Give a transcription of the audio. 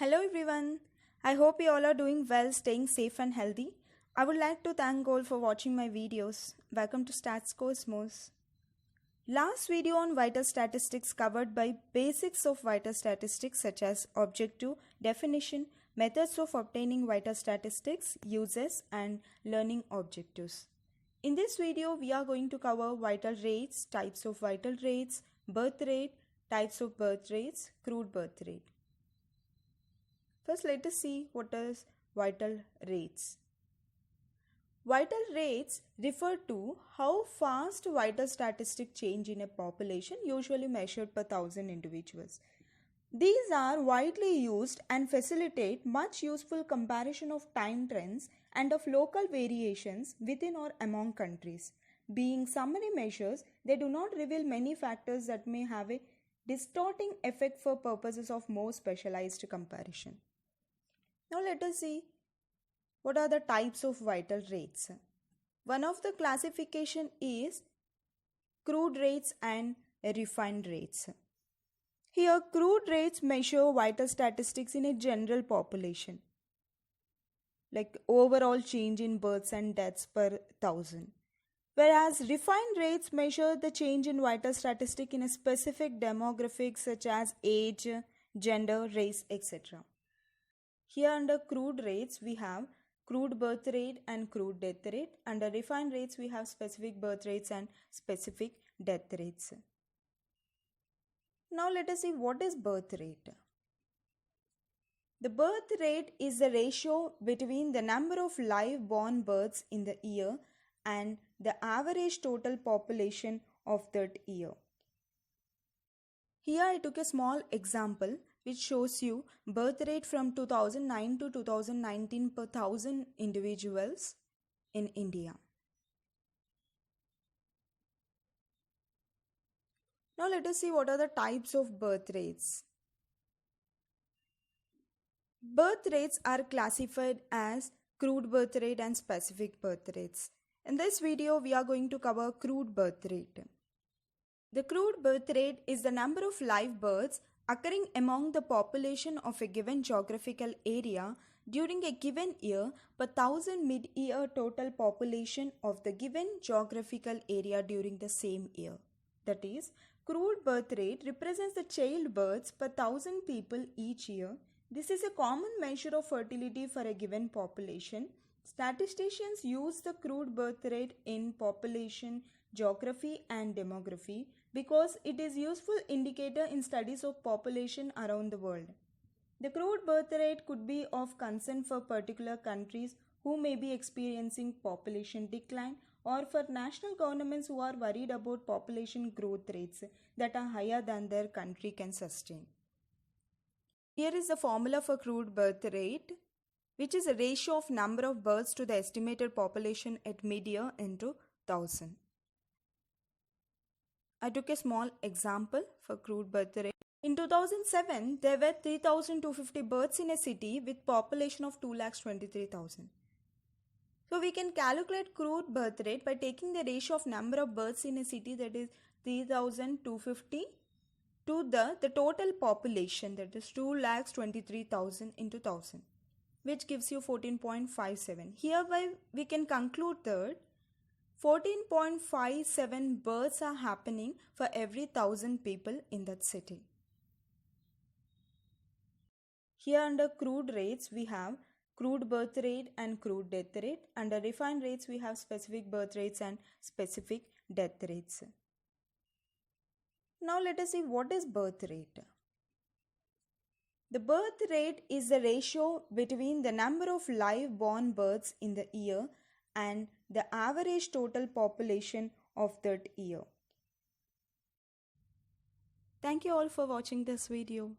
Hello everyone. I hope you all are doing well, staying safe and healthy. I would like to thank all for watching my videos. Welcome to Stats Cosmos. Last video on vital statistics covered by basics of vital statistics such as objective, definition, methods of obtaining vital statistics, uses and learning objectives. In this video, we are going to cover vital rates, types of vital rates, birth rate, types of birth rates, crude birth rate. First, let us see what is vital rates. Vital rates refer to how fast vital statistic change in a population, usually measured per 1,000 individuals. These are widely used and facilitate much useful comparison of time trends and of local variations within or among countries. Being summary measures, they do not reveal many factors that may have a distorting effect for purposes of more specialized comparison. Now let us see what are the types of vital rates. One of the classification is crude rates and refined rates. Here crude rates measure vital statistics in a general population, like overall change in births and deaths per 1,000. Whereas refined rates measure the change in vital statistic in a specific demographic such as age, gender, race, etc. Here under crude rates, we have crude birth rate and crude death rate. Under refined rates, we have specific birth rates and specific death rates. Now let us see what is birth rate. The birth rate is the ratio between the number of live born births in the year and the average total population of that year. Here I took a small example which shows you birth rate from 2009 to 2019 per 1,000 individuals in India. Now let us see what are the types of birth rates. Birth rates are classified as crude birth rate and specific birth rates. In this video, we are going to cover crude birth rate. The crude birth rate is the number of live births occurring among the population of a given geographical area during a given year per 1,000 mid-year total population of the given geographical area during the same year. That is, crude birth rate represents the child births per 1,000 people each year. This is a common measure of fertility for a given population. Statisticians use the crude birth rate in population geography and demography because it is a useful indicator in studies of population around the world. The crude birth rate could be of concern for particular countries who may be experiencing population decline or for national governments who are worried about population growth rates that are higher than their country can sustain. Here is the formula for crude birth rate, which is a ratio of number of births to the estimated population at mid-year into 1,000. I took a small example for crude birth rate. In 2007, there were 3,250 births in a city with population of 2,23,000. So we can calculate crude birth rate by taking the ratio of number of births in a city, that is 3,250, to the total population, that is 2,23,000 into 1,000, which gives you 14.57. Hereby we can conclude that 14.57 births are happening for every 1,000 people in that city. Here under crude rates, we have crude birth rate and crude death rate. Under refined rates, we have specific birth rates and specific death rates. Now let us see what is birth rate. The birth rate is the ratio between the number of live born births in the year and the average total population of that year. Thank you all for watching this video.